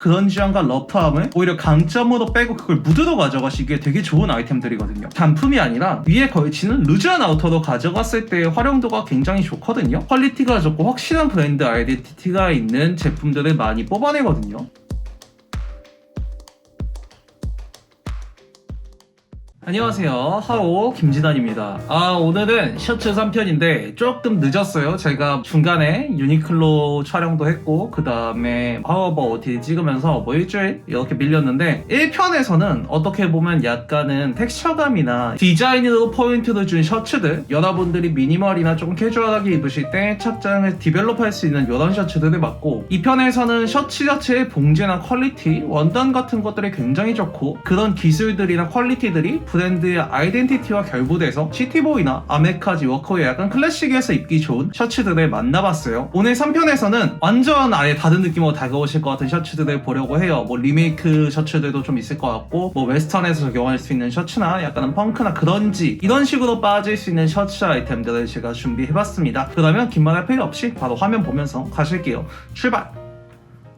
그런지함과 러프함을 오히려 강점으로 빼고 그걸 무드로 가져가시기에 되게 좋은 아이템들이거든요. 단품이 아니라 위에 걸치는 루즈한 아우터로 가져갔을 때의 활용도가 굉장히 좋거든요. 퀄리티가 좋고 확실한 브랜드 아이덴티티가 있는 제품들을 많이 뽑아내거든요. 안녕하세요, 하오 김진환입니다. 오늘은 셔츠 3편인데 조금 늦었어요. 제가 중간에 유니클로 촬영도 했고 그 다음에 하오버 OT 찍으면서 일주일 이렇게 밀렸는데 1편에서는 어떻게 보면 약간은 텍스처감이나 디자인으로 포인트를 준 셔츠들, 여러분들이 미니멀이나 조금 캐주얼하게 입으실 때 착장을 디벨롭할 수 있는 이런 셔츠들을 봤고, 2편에서는 셔츠 자체의 봉제나 퀄리티, 원단 같은 것들이 굉장히 좋고 그런 기술들이나 퀄리티들이 브랜드의 아이덴티티와 결부돼서 시티보이나 아메카지, 워커의 약간 클래식에서 입기 좋은 셔츠들을 만나봤어요. 오늘 3편에서는 완전 아예 다른 느낌으로 다가오실 것 같은 셔츠들을 보려고 해요. 리메이크 셔츠들도 좀 있을 것 같고, 웨스턴에서 적용할 수 있는 셔츠나 약간은 펑크나 그런지 이런 식으로 빠질 수 있는 셔츠 아이템들을 제가 준비해봤습니다. 그러면 긴 말 할 필요 없이 바로 화면 보면서 가실게요. 출발!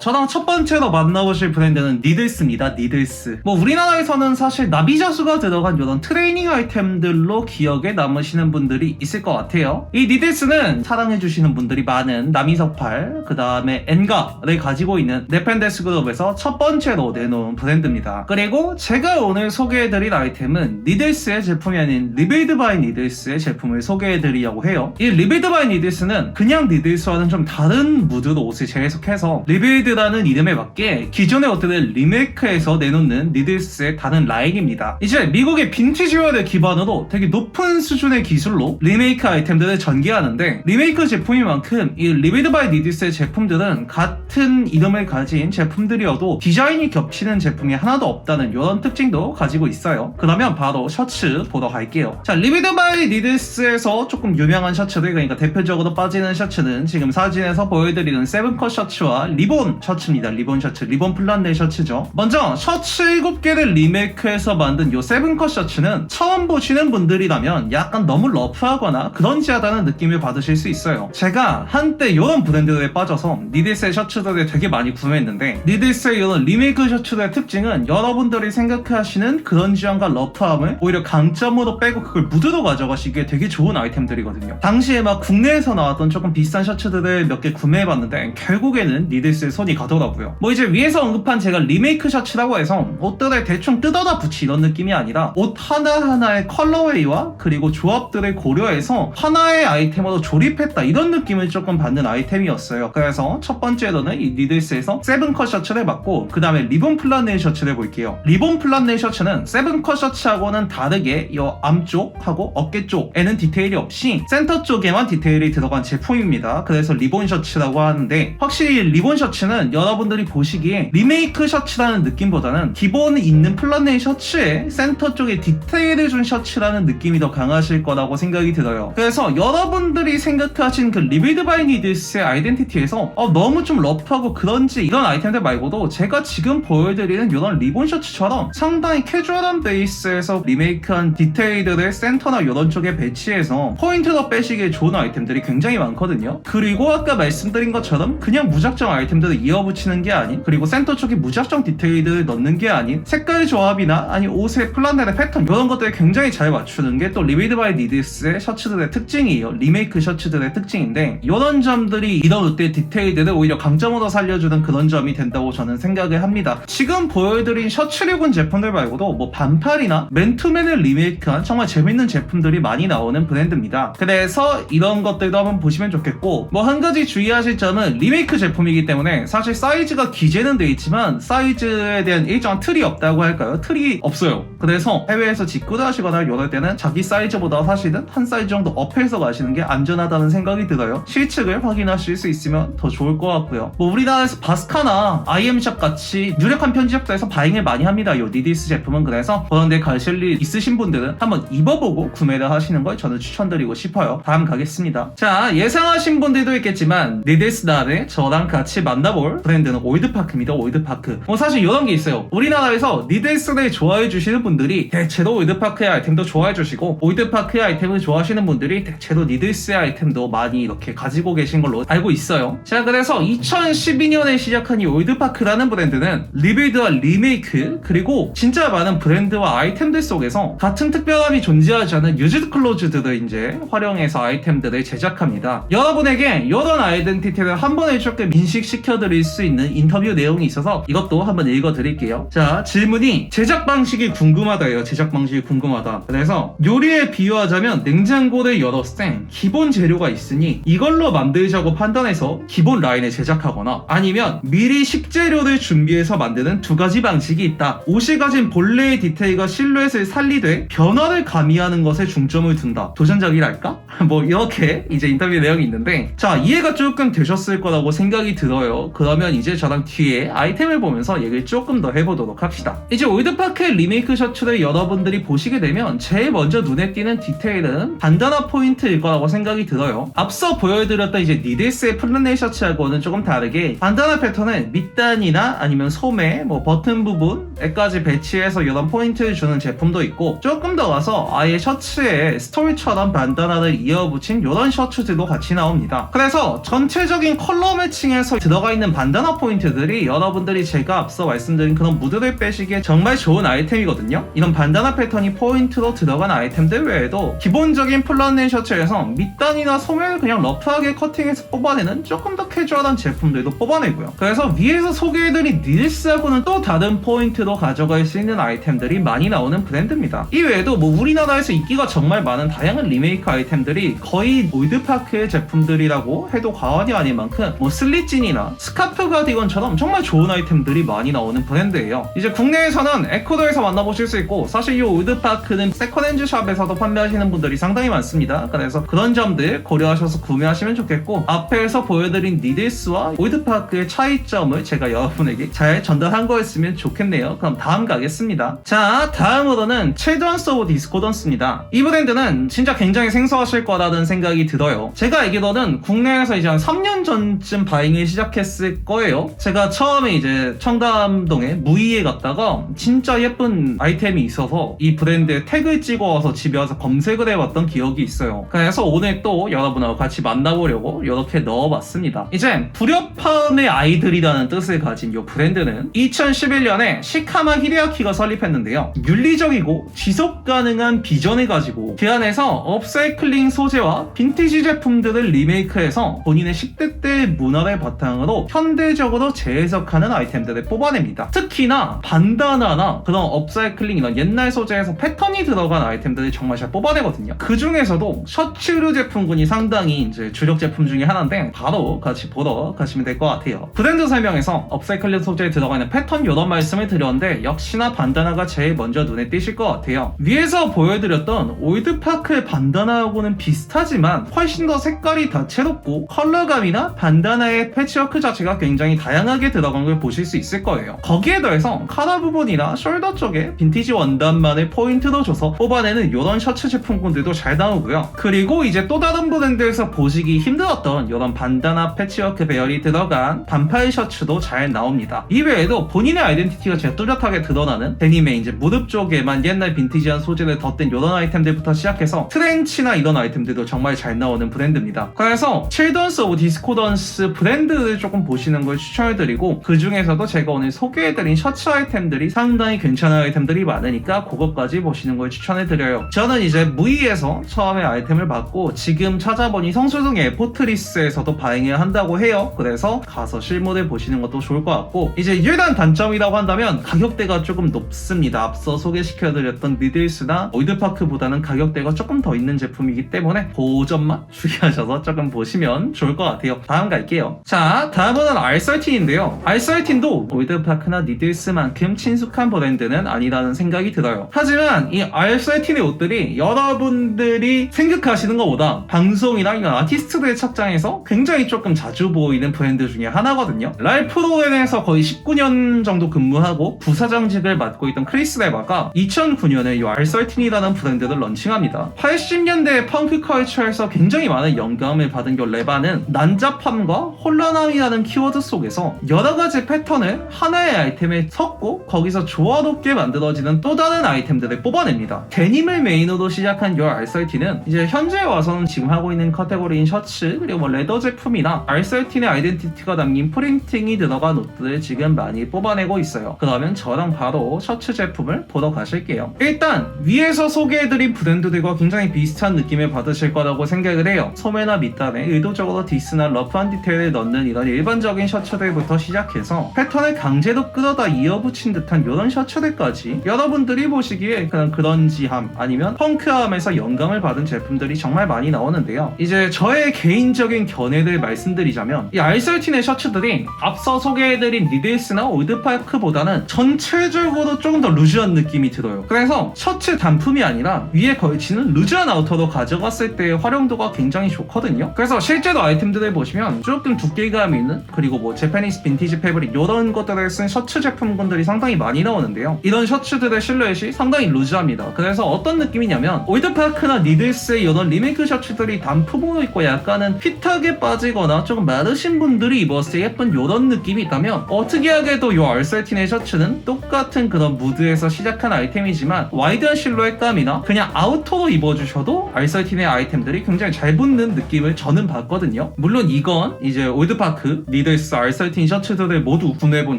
저랑 첫 번째로 만나보실 브랜드는 니들스입니다. 니들스. 우리나라에서는 사실 나비자수가 들어간 이런 트레이닝 아이템들로 기억에 남으시는 분들이 있을 것 같아요. 이 니들스는 사랑해주시는 분들이 많은 나미석팔, 그 다음에 엔가를 가지고 있는 네펜데스 그룹에서 첫 번째로 내놓은 브랜드입니다. 그리고 제가 오늘 소개해드릴 아이템은 니들스의 제품이 아닌 리빌드 바이 니들스의 제품을 소개해드리려고 해요. 이 리빌드 바이 니들스는 그냥 니들스와는 좀 다른 무드로 옷을 재해석해서 리빌드 라는 이름에 맞게 기존의 옷들을 리메이크해서 내놓는 니들스의 다른 라인입니다. 이제 미국의 빈티지웨어를 기반으로 되게 높은 수준의 기술로 리메이크 아이템들을 전개하는데, 리메이크 제품인 만큼 이 리빌드 바이 니들스의 제품들은 같은 이름을 가진 제품들이어도 디자인이 겹치는 제품이 하나도 없다는 이런 특징도 가지고 있어요. 그러면 바로 셔츠 보러 갈게요. 자, 리빌드 바이 니들스에서 조금 유명한 셔츠들, 그러니까 대표적으로 빠지는 셔츠는 지금 사진에서 보여드리는 세븐컷 셔츠와 리본 셔츠입니다. 리본 셔츠, 리본 플란네 셔츠죠. 먼저 셔츠 7개를 리메이크해서 만든 요 세븐컷 셔츠는 처음 보시는 분들이라면 약간 너무 러프하거나 그런지하다는 느낌을 받으실 수 있어요. 제가 한때 이런 브랜드들에 빠져서 니들스의 셔츠들을 되게 많이 구매했는데, 니들스의 이런 리메이크 셔츠들의 특징은 여러분들이 생각하시는 그런지함과 러프함을 오히려 강점으로 빼고 그걸 무드로 가져가시기에 되게 좋은 아이템들이거든요. 당시에 국내에서 나왔던 조금 비싼 셔츠들을 몇 개 구매해봤는데 결국에는 니들스의 손이 가더라고요. 이제 위에서 언급한 제가 리메이크 셔츠라고 해서 옷들을 대충 뜯어다 붙이 이런 느낌이 아니라 옷 하나하나의 컬러웨이와 그리고 조합들을 고려해서 하나의 아이템으로 조립했다, 이런 느낌을 조금 받는 아이템이었어요. 그래서 첫 번째로는 이 니들스에서 세븐컷 셔츠를 봤고, 그 다음에 리본 플란네 셔츠를 볼게요. 리본 플란네 셔츠는 세븐컷 셔츠하고는 다르게 이 암쪽하고 어깨 쪽에는 디테일이 없이 센터 쪽에만 디테일이 들어간 제품입니다. 그래서 리본 셔츠라고 하는데, 확실히 리본 셔츠는 여러분들이 보시기에 리메이크 셔츠라는 느낌보다는 기본 있는 플란네 셔츠에 센터 쪽에 디테일을 준 셔츠라는 느낌이 더 강하실 거라고 생각이 들어요. 그래서 여러분들이 생각하신 그 리빌드 바이 니들스의 아이덴티티에서 너무 좀 러프하고 그런지 이런 아이템들 말고도 제가 지금 보여드리는 이런 리본 셔츠처럼 상당히 캐주얼한 베이스에서 리메이크한 디테일들을 센터나 이런 쪽에 배치해서 포인트로 빼시기에 좋은 아이템들이 굉장히 많거든요. 그리고 아까 말씀드린 것처럼 그냥 무작정 아이템들을 이어붙이는 게 아닌, 그리고 센터 쪽에 무작정 디테일을 넣는 게 아닌, 색깔 조합이나 아니 옷의 플란넬의 패턴 이런 것들을 굉장히 잘 맞추는 게 또 리빌드 바이 니들스의 셔츠들의 특징이에요. 리메이크 셔츠들의 특징인데, 이런 점들이 이런 옷들의 디테일들을 오히려 강점으로 살려주는 그런 점이 된다고 저는 생각을 합니다. 지금 보여드린 셔츠류군 제품들 말고도 반팔이나 맨투맨을 리메이크한 정말 재밌는 제품들이 많이 나오는 브랜드입니다. 그래서 이런 것들도 한번 보시면 좋겠고, 한 가지 주의하실 점은 리메이크 제품이기 때문에 사실 사이즈가 기재는 돼 있지만 사이즈에 대한 일정한 틀이 없다고 할까요? 틀이 없어요. 그래서 해외에서 직구를 하시거나 이럴 때는 자기 사이즈보다 사실은 한 사이즈 정도 업해서 가시는 게 안전하다는 생각이 들어요. 실측을 확인하실 수 있으면 더 좋을 것 같고요. 우리나라에서 바스카나 IM샵 같이 유력한 편집자에서 바잉을 많이 합니다. 이 니들스 제품은. 그래서 그런 데 가실 일 있으신 분들은 한번 입어보고 구매를 하시는 걸 저는 추천드리고 싶어요. 다음 가겠습니다. 자, 예상하신 분들도 있겠지만 니들스 다음에 저랑 같이 만나볼게요. 만나볼 브랜드는 올드파크입니다. 올드파크. 사실 이런 게 있어요. 우리나라에서 니들스를 좋아해주시는 분들이 대체로 올드파크의 아이템도 좋아해주시고, 올드파크의 아이템을 좋아하시는 분들이 대체로 니들스의 아이템도 많이 이렇게 가지고 계신 걸로 알고 있어요. 자, 그래서 2012년에 시작한 이 올드파크라는 브랜드는 리빌드와 리메이크, 그리고 진짜 많은 브랜드와 아이템들 속에서 같은 특별함이 존재하지 않은 유즈드 클로즈들을 이제 활용해서 아이템들을 제작합니다. 여러분에게 이런 아이덴티티를 한 번에 조금 인식시켜드릴 수 있는 인터뷰 내용이 있어서 이것도 한번 읽어드릴게요. 자, 질문이 제작 방식이 궁금하다예요. 제작 방식이 궁금하다. 그래서 요리에 비유하자면 냉장고를 열었을 때 기본 재료가 있으니 이걸로 만들자고 판단해서 기본 라인을 제작하거나, 아니면 미리 식재료를 준비해서 만드는 두 가지 방식이 있다. 옷이 가진 본래의 디테일과 실루엣을 살리되 변화를 가미하는 것에 중점을 둔다. 도전적이랄까? 뭐 이렇게 이제 인터뷰 내용이 있는데, 자, 이해가 조금 되셨을 거라고 생각이 들어요. 그러면 이제 저랑 뒤에 아이템을 보면서 얘기를 조금 더 해보도록 합시다. 이제 올드파크의 리메이크 셔츠를 여러분들이 보시게 되면 제일 먼저 눈에 띄는 디테일은 반다나 포인트일 거라고 생각이 들어요. 앞서 보여드렸던 이제 니들스의 플랜넷 셔츠하고는 조금 다르게 반다나 패턴은 밑단이나 아니면 소매, 뭐 버튼 부분에까지 배치해서 이런 포인트를 주는 제품도 있고, 조금 더 가서 아예 셔츠에 스토리처럼 반다나를 이어붙인 이런 셔츠들도 같이 나옵니다. 그래서 전체적인 컬러 매칭에서 들어가 있는 반다나 포인트들이 여러분들이 제가 앞서 말씀드린 그런 무드를 빼시기에 정말 좋은 아이템이거든요. 이런 반다나 패턴이 포인트로 들어간 아이템들 외에도 기본적인 플란넷 셔츠에서 밑단이나 소매를 그냥 러프하게 커팅해서 뽑아내는 조금 더 캐주얼한 제품들도 뽑아내고요. 그래서 위에서 소개해드린 니들스하고는 또 다른 포인트로 가져갈 수 있는 아이템들이 많이 나오는 브랜드입니다. 이외에도 뭐 우리나라에서 인기가 정말 많은 다양한 리메이크 아이템들이 거의 올드파크의 제품들이라고 해도 과언이 아닐 만큼 뭐 슬릿진이나 스카프 가디건처럼 정말 좋은 아이템들이 많이 나오는 브랜드예요. 이제 국내에서는 에코더에서 만나보실 수 있고, 사실 이 올드파크는 세컨핸즈 샵에서도 판매하시는 분들이 상당히 많습니다. 그래서 그런 점들 고려하셔서 구매하시면 좋겠고, 앞에서 보여드린 니들스와 올드파크의 차이점을 제가 여러분에게 잘 전달한 거였으면 좋겠네요. 그럼 다음 가겠습니다. 자, 다음으로는 칠드런스 오브 디스코던스입니다. 이 브랜드는 진짜 굉장히 생소하실 거라는 생각이 들어요. 제가 알기로는 국내에서 이제 한 3년 전쯤 바잉을 시작했을 거예요. 제가 처음에 이제 청담동에 무이에 갔다가 진짜 예쁜 아이템이 있어서 이 브랜드에 태그를 찍어와서 집에 와서 검색을 해봤던 기억이 있어요. 그래서 오늘 또 여러분하고 같이 만나보려고 이렇게 넣어봤습니다. 이제 불협화음의 아이들이라는 뜻을 가진 이 브랜드는 2011년에 시카마 히데아키가 설립했는데요. 윤리적이고 지속 가능한 비전을 가지고 그 안에서 업사이클링 소재와 빈티지 제품들을 리메이크해서 본인의 10대 때의 문화를 바탕으로 현대적으로 재해석하는 아이템들을 뽑아냅니다. 특히나 반다나나 그런 업사이클링 이런 옛날 소재에서 패턴이 들어간 아이템들을 정말 잘 뽑아내거든요. 그 중에서도 셔츠류 제품군이 상당히 이제 주력 제품 중에 하나인데 바로 같이 보러 가시면 될 것 같아요. 브랜드 설명에서 업사이클링 소재에 들어가 있는 패턴 이런 말씀을 드렸는데 역시나 반다나가 제일 먼저 눈에 띄실 것 같아요. 위에서 보여드렸던 올드파크의 반다나하고는 비슷하지만 훨씬 더 색깔이 다채롭고 컬러감이나 반다나의 패치워크 자체가 굉장히 다양하게 들어간 걸 보실 수 있을 거예요. 거기에 더해서 카라 부분이나 숄더 쪽에 빈티지 원단만을 포인트로 줘서 뽑아내는 이런 셔츠 제품군들도 잘 나오고요. 그리고 이제 또 다른 브랜드에서 보시기 힘들었던 이런 반다나 패치워크 배열이 들어간 반팔 셔츠도 잘 나옵니다. 이외에도 본인의 아이덴티티가 진짜 뚜렷하게 드러나는 데님의 이제 무릎 쪽에만 옛날 빈티지한 소재를 덧댄 이런 아이템들부터 시작해서 트렌치나 이런 아이템들도 정말 잘 나오는 브랜드입니다. 그래서 칠던스 오브 디스코던스 브랜드를 조금 보시는 걸 추천해드리고, 그 중에서도 제가 오늘 소개해드린 셔츠 아이템들이 상당히 괜찮은 아이템들이 많으니까 그것까지 보시는 걸 추천해드려요. 저는 이제 무이에서 처음에 아이템을 받고 지금 찾아보니 성수동 에포트리스에서도 바잉을 한다고 해요. 그래서 가서 실물을 보시는 것도 좋을 것 같고, 이제 유일한 단점이라고 한다면 가격대가 조금 높습니다. 앞서 소개시켜드렸던 니들스나 올드파크보다는 가격대가 조금 더 있는 제품이기 때문에 그 점만 주의하셔서 조금 보시면 좋을 것 같아요. 다음 갈게요. 자, 다음은 R13인데요. R13도 올드파크나 니들스만큼 친숙한 브랜드는 아니라는 생각이 들어요. 하지만 이 R13의 옷들이 여러분들이 생각하시는 것보다 방송이나 이런 아티스트들의 착장에서 굉장히 조금 자주 보이는 브랜드 중에 하나거든요. 랄프 로렌에서 거의 19년 정도 근무하고 부사장직을 맡고 있던 크리스 레바가 2009년에 이 R13이라는 브랜드를 런칭합니다. 80년대 펑크 컬처에서 굉장히 많은 영감을 받은 이 레바는 난잡함과 혼란함이라는 키워드 속에서 여러 가지 패턴을 하나의 아이템에 섞고 거기서 조화롭게 만들어지는 또 다른 아이템들을 뽑아냅니다. 데님을 메인으로 시작한 요 R13은 이제 현재 와서는 지금 하고 있는 카테고리인 셔츠 그리고 뭐 레더 제품이나 R13의 아이덴티티가 담긴 프린팅이 들어간 옷들을 지금 많이 뽑아내고 있어요. 그러면 저랑 바로 셔츠 제품을 보러 가실게요. 일단 위에서 소개해드린 브랜드들과 굉장히 비슷한 느낌을 받으실 거라고 생각을 해요. 소매나 밑단에 의도적으로 디스나 러프한 디테일을 넣는 이런 일반적인 셔츠들부터 시작해서 패턴을 강제로 끌어다 이어붙인 듯한 이런 셔츠들까지 여러분들이 보시기에 그냥 그런지함 아니면 펑크함에서 영감을 받은 제품들이 정말 많이 나오는데요. 이제 저의 개인적인 견해를 말씀드리자면 이 R13의 셔츠들이 앞서 소개해드린 니들스나 올드파크보다는 전체적으로 조금 더 루즈한 느낌이 들어요. 그래서 셔츠 단품이 아니라 위에 걸치는 루즈한 아우터로 가져갔을 때의 활용도가 굉장히 좋거든요. 그래서 실제로 아이템들을 보시면 조금 두께감 있는 그리고 뭐 재패니스 빈티지 패브릭 이런 것들을 쓴 셔츠 제품군들이 상당히 많이 나오는데요. 이런 셔츠들의 실루엣이 상당히 루즈합니다. 그래서 어떤 느낌이냐면 올드파크나 니들스의 이런 리메이크 셔츠들이 단품으로 있고 약간은 핏하게 빠지거나 조금 마르신 분들이 입었을 때 예쁜 이런 느낌이 있다면 특이하게도 이 R13의 셔츠는 똑같은 그런 무드에서 시작한 아이템이지만 와이드한 실루엣감이나 그냥 아우터로 입어주셔도 R13의 아이템들이 굉장히 잘 붙는 느낌을 저는 받거든요. 물론 이건 이제 올드파크, 니들스, R13 셔츠들을 모두 구매해본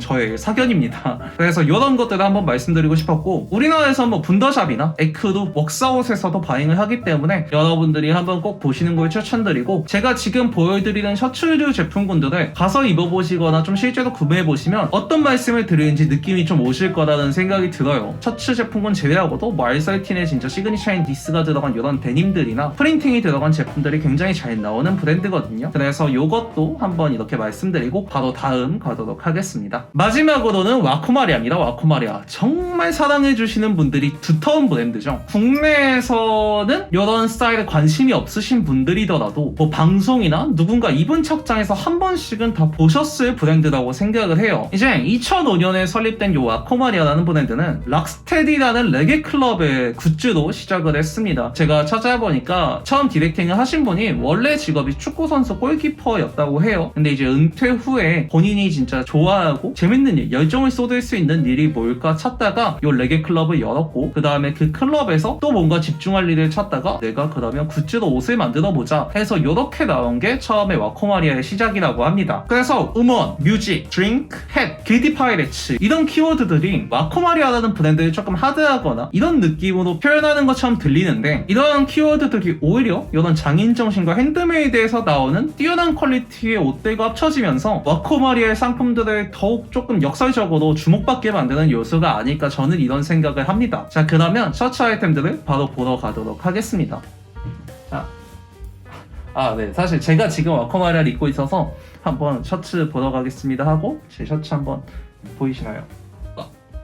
저의 사견입니다. 그래서 이런 것들을 한번 말씀드리고 싶었고 우리나라에서 뭐 분더샵이나 에크루, 웍사옷에서도 바잉을 하기 때문에 여러분들이 한번 꼭 보시는 걸 추천드리고 제가 지금 보여드리는 셔츠류 제품군들을 가서 입어보시거나 좀 실제로 구매해보시면 어떤 말씀을 드리는지 느낌이 좀 오실 거라는 생각이 들어요. 셔츠 제품군 제외하고도 뭐 R13의 진짜 시그니처인 디스가 들어간 이런 데님들이나 프린팅이 들어간 제품들이 굉장히 잘 나오는 브랜드거든요. 그래서 이것도 한번 이렇게 말씀드리고 바로 다음 가도록 하겠습니다. 마지막으로는 와코마리아입니다. 와코마리아 정말 사랑해주시는 분들이 두터운 브랜드죠. 국내에서는 이런 스타일에 관심이 없으신 분들이더라도 뭐 방송이나 누군가 입은 착장에서 한 번씩은 다 보셨을 브랜드라고 생각을 해요. 이제 2005년에 설립된 이 와코마리아라는 브랜드는 락스테디라는 레게 클럽의 굿즈로 시작을 했습니다. 제가 찾아보니까 처음 디렉팅을 하신 분이 원래 직업이 축구선수 골키퍼였다고 해요. 근데 이제 은퇴 후에 본인이 진짜 좋아하고 재밌는 일, 열정을 쏟을 수 있는 일이 뭘까 찾다가 이 레게 클럽을 열었고 그 다음에 그 클럽에서 또 뭔가 집중할 일을 찾다가 내가 그러면 굿즈로 옷을 만들어 보자 해서 이렇게 나온 게 처음에 와코마리아의 시작이라고 합니다. 그래서 음원, 뮤직, 드링크, 햇, 길디 파이레츠 이런 키워드들이 와코마리아라는 브랜드를 조금 하드하거나 이런 느낌으로 표현하는 것처럼 들리는데 이런 키워드들이 오히려 이런 장인정신과 핸드메이드에서 나오는 뛰어난 퀄리티의 옷들과 합쳐지면서 와코마리아의 상품들을 더욱 조금 역설적으로 주목받게 만드는 요소가 아닐까 저는 이런 생각을 합니다. 자, 그러면 셔츠 아이템들을 바로 보러 가도록 하겠습니다. 자, 네, 사실 제가 지금 와코마리아를 입고 있어서 한번 셔츠 보러 가겠습니다 하고 제 셔츠 한번 보이시나요?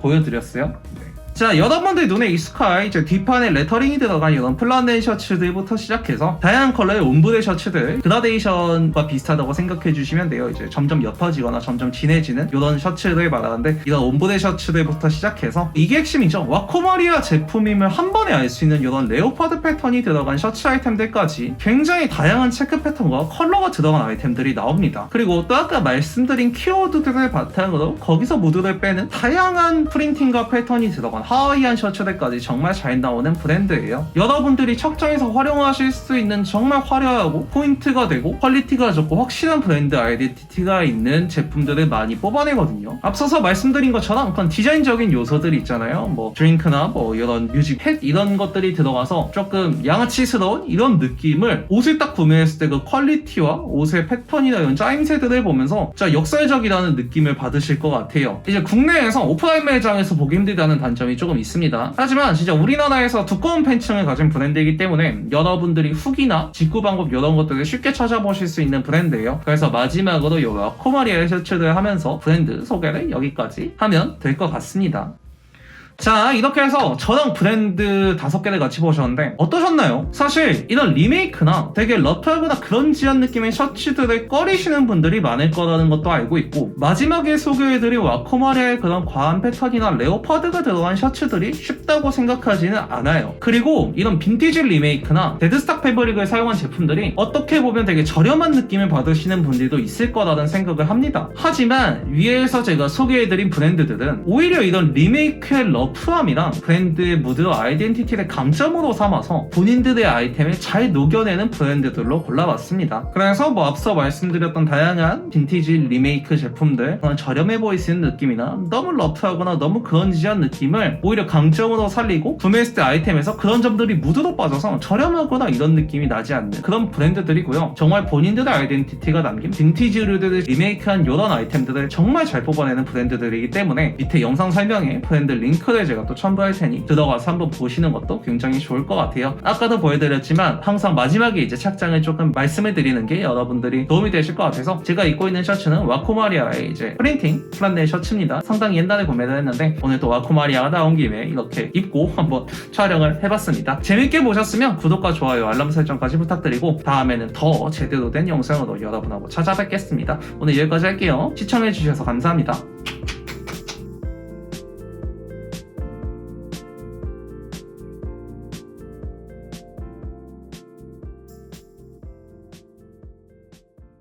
보여드렸어요? 네. 자, 여러분들 눈에 익숙한 이제 뒷판에 레터링이 들어간 이런 플라넬 셔츠들부터 시작해서 다양한 컬러의 옴브레 셔츠들 그라데이션과 비슷하다고 생각해 주시면 돼요. 이제 점점 옅어지거나 점점 진해지는 이런 셔츠를 말하는데 이런 옴브레 셔츠들부터 시작해서 이게 핵심이죠. 와코마리아 제품임을 한 번에 알 수 있는 이런 레오파드 패턴이 들어간 셔츠 아이템들까지 굉장히 다양한 체크 패턴과 컬러가 들어간 아이템들이 나옵니다. 그리고 또 아까 말씀드린 키워드들을 바탕으로 거기서 무드를 빼는 다양한 프린팅과 패턴이 들어간 하와이안 셔츠들까지 정말 잘 나오는 브랜드예요. 여러분들이 착장에서 활용하실 수 있는 정말 화려하고 포인트가 되고 퀄리티가 좋고 확실한 브랜드 아이덴티티가 있는 제품들을 많이 뽑아내거든요. 앞서서 말씀드린 것처럼 그런 디자인적인 요소들이 있잖아요. 뭐 드링크나 뭐 이런 뮤직, 햇 이런 것들이 들어가서 조금 양아치스러운 이런 느낌을 옷을 딱 구매했을 때 그 퀄리티와 옷의 패턴이나 이런 짜임새들을 보면서 진짜 역설적이라는 느낌을 받으실 것 같아요. 이제 국내에서 오프라인 매장에서 보기 힘들다는 단점이 조금 있습니다. 하지만 진짜 우리나라에서 두꺼운 팬층을 가진 브랜드이기 때문에 여러분들이 후기나 직구 방법 이런 것들을 쉽게 찾아보실 수 있는 브랜드예요. 그래서 마지막으로 이 와코마리아 셔츠를 하면서 브랜드 소개를 여기까지 하면 될 것 같습니다. 자, 이렇게 해서 저랑 브랜드 5개를 같이 보셨는데 어떠셨나요? 사실 이런 리메이크나 되게 러프하거나 그런지한 느낌의 셔츠들을 꺼리시는 분들이 많을 거라는 것도 알고 있고, 마지막에 소개해드린 와코마리아의 그런 과한 패턴이나 레오파드가 들어간 셔츠들이 쉽다고 생각하지는 않아요. 그리고 이런 빈티지 리메이크나 데드스탁 패브릭을 사용한 제품들이 어떻게 보면 되게 저렴한 느낌을 받으시는 분들도 있을 거라는 생각을 합니다. 하지만 위에서 제가 소개해드린 브랜드들은 오히려 이런 리메이크의 러프함이랑 브랜드의 무드와 아이덴티티를 강점으로 삼아서 본인들의 아이템을 잘 녹여내는 브랜드들로 골라봤습니다. 그래서 앞서 말씀드렸던 다양한 빈티지 리메이크 제품들, 저렴해 보이시는 느낌이나 너무 러프하거나 너무 그런지한 느낌을 오히려 강점으로 살리고 구매했을 때 아이템에서 그런 점들이 무드로 빠져서 저렴하거나 이런 느낌이 나지 않는 그런 브랜드들이고요. 정말 본인들의 아이덴티티가 담긴 빈티지류들을 리메이크한 이런 아이템들을 정말 잘 뽑아내는 브랜드들이기 때문에 밑에 영상 설명에 브랜드 링크를 제가 또 첨부할 테니 들어가서 한번 보시는 것도 굉장히 좋을 것 같아요. 아까도 보여드렸지만 항상 마지막에 이제 착장을 조금 말씀을 드리는 게 여러분들이 도움이 되실 것 같아서 제가 입고 있는 셔츠는 와코마리아의 이제 프린팅 플란넬 셔츠입니다. 상당히 옛날에 구매를 했는데 오늘 또 와코마리아가 나온 김에 이렇게 입고 한번 촬영을 해봤습니다. 재밌게 보셨으면 구독과 좋아요, 알람 설정까지 부탁드리고 다음에는 더 제대로 된 영상으로 여러분하고 찾아뵙겠습니다. 오늘 여기까지 할게요. 시청해주셔서 감사합니다.